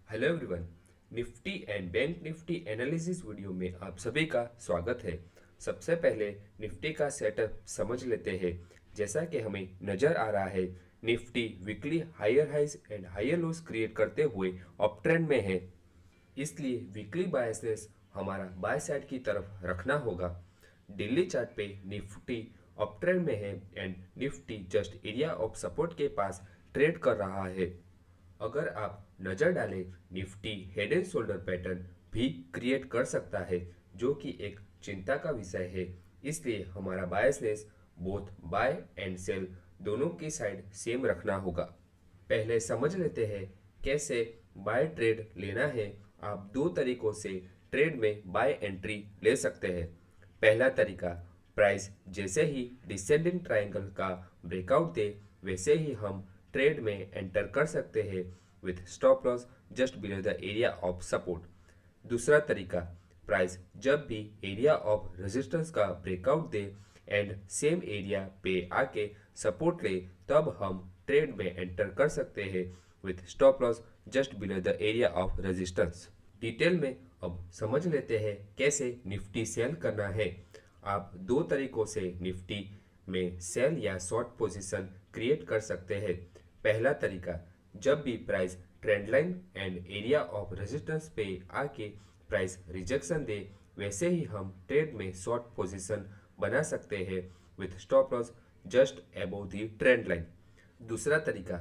Hello everyone. Nifty and bank Nifty analysis video में आप सभी का स्वागत है। सबसे पहले निफ्टी का सेटअप समझ लेते हैं। जैसा कि हमें नज़र आ रहा है, Nifty weekly higher highs and higher lows create करते हुए अप ट्रेंड में है। इसलिए वीकली बायसेस हमारा बाय साइड की तरफ रखना होगा। डेली चार्ट पे निफ्टी अप ट्रेंड में है and Nifty just area of support के पास ट्रेड कर रहा है। अगर आप नज़र डालें, Nifty head and shoulder pattern भी क्रिएट कर सकता है, जो कि एक चिंता का विषय है। इसलिए हमारा bias is both buy and sell दोनों की साइड सेम रखना होगा। पहले समझ लेते हैं कैसे बाय ट्रेड लेना है। आप दो तरीकों से ट्रेड में बाय एंट्री ले सकते हैं। पहला तरीका, प्राइस जैसे ही डिसेंडिंग ट्रायंगल का ब्रेकआउट दे वैसे ही हम ट्रेड में एंटर कर सकते हैं with stop loss just below the area of support. दूसरा तरीका, प्राइस जब भी एरिया ऑफ रेजिस्टेंस का breakout they and same area पे आके सपोर्ट ले, तब हम ट्रेड में एंटर कर सकते हैं with stop loss just below the area of resistance. Detail में अब समझ लेते हैं कैसे निफ्टी सेल करना है। आप दो तरीकों से निफ्टी में सेल या शॉर्ट पोजीशन क्रिएट कर सकते हैं। पहला तरीका, जब भी price trend line and area of resistance पे आके प्राइस रिजेक्शन दे वैसे ही हम ट्रेड में शॉर्ट पोजीशन बना सकते हैं with stop loss just above the trend line. दूसरा तरीका,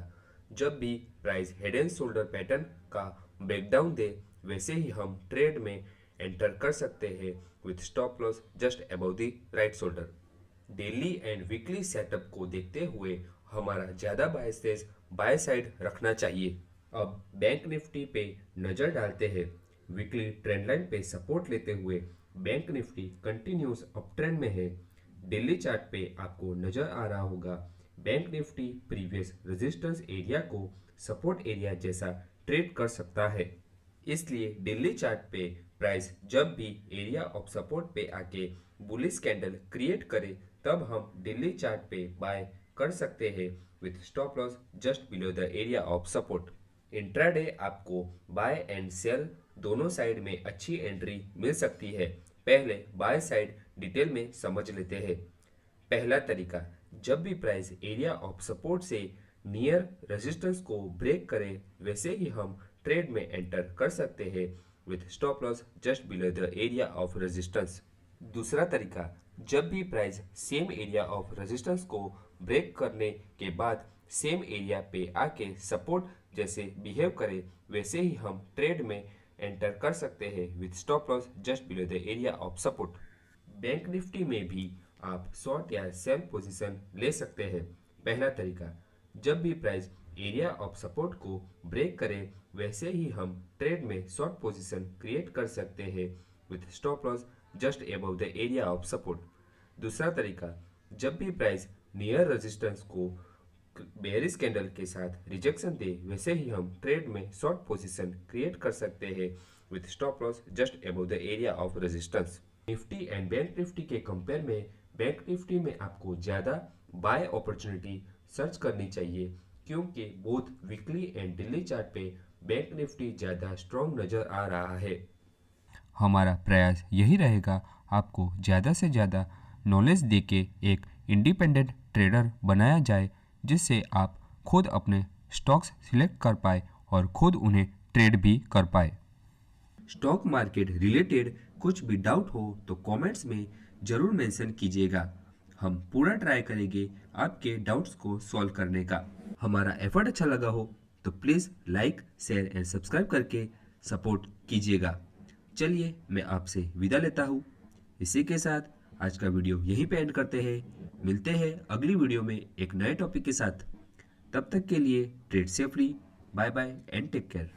जब भी price head and shoulder pattern का ब्रेकडाउन दे वैसे ही हम ट्रेड में एंटर कर सकते हैं with stop loss just above the right shoulder. Daily and weekly setup को देखते हुए हमारा ज़्यादा बायसेस बाय साइड रखना चाहिए। अब बैंक निफ्टी पे नज़र डालते हैं। वीकली ट्रेंड लाइन पे सपोर्ट लेते हुए bank Nifty continuous up trend में है। डेली चार्ट पे आपको नज़र आ रहा होगा, bank Nifty previous resistance area को सपोर्ट एरिया जैसा ट्रेड कर सकता है। इसलिए डेली चार्ट पे प्राइस जब भी एरिया ऑफ सपोर्ट पे आके बुलिश कैंडल क्रिएट करे, तब हम डेली चार्ट पे बाय कर सकते हैं with stop loss just below the area of support. Intraday आपको बाय एंड सेल दोनों साइड में अच्छी एंट्री मिल सकती है। पहले बाय साइड डिटेल में समझ लेते हैं। पहला तरीका, जब भी प्राइस एरिया ऑफ सपोर्ट से नियर रेजिस्टेंस को ब्रेक करे वैसे ही हम ट्रेड में एंटर कर सकते हैं with stop loss just below the area of resistance. दूसरा तरीका, जब भी price same area of resistance को ब्रेक करने के बाद सेम एरिया पे आके सपोर्ट जैसे बिहेव करे वैसे ही हम ट्रेड में एंटर कर सकते हैं with stop loss just below the area of support. Bank Nifty में भी आप शॉर्ट या सेल पोजीशन ले सकते हैं। पहला तरीका, जब भी प्राइस एरिया ऑफ सपोर्ट को ब्रेक करे वैसे ही हम ट्रेड में शॉर्ट पोजीशन क्रिएट कर सकते हैं with stop loss just above the area of support. दूसरा तरीका, जब भी प्राइस नियर रेजिस्टेंस को बेयरिश कैंडल के साथ रिजेक्शन दे वैसे ही हम ट्रेड में शॉर्ट पोजीशन क्रिएट कर सकते हैं with stop loss just above the area of resistance. Nifty and bank Nifty के कंपेयर में बैंक निफ्टी में आपको ज़्यादा बाय अपॉर्चुनिटी सर्च करनी चाहिए, क्योंकि both weekly and daily chart पे बैंक निफ्टी ज़्यादा स्ट्रॉन्ग नज़र आ रहा है। हमारा प्रयास यही रहेगा आपको ज़्यादा से ज़्यादा नॉलेज देके एक इंडिपेंडेंट ट्रेडर बनाया जाए, जिससे आप खुद अपने स्टॉक्स सिलेक्ट कर पाए और खुद उन्हें ट्रेड भी कर पाए। स्टॉक मार्केट रिलेटेड कुछ भी डाउट हो तो कमेंट्स में ज़रूर मेंशन कीजिएगा। हम पूरा ट्राई करेंगे आपके डाउट्स को सॉल्व करने का। हमारा एफर्ट अच्छा लगा हो तो please like, share and subscribe करके सपोर्ट कीजिएगा। चलिए मैं आपसे विदा लेता हूँ। इसी के साथ आज का वीडियो यहीं पे एंड करते हैं। मिलते हैं अगली वीडियो में एक नए टॉपिक के साथ। तब तक के लिए trade safely, bye bye and take care.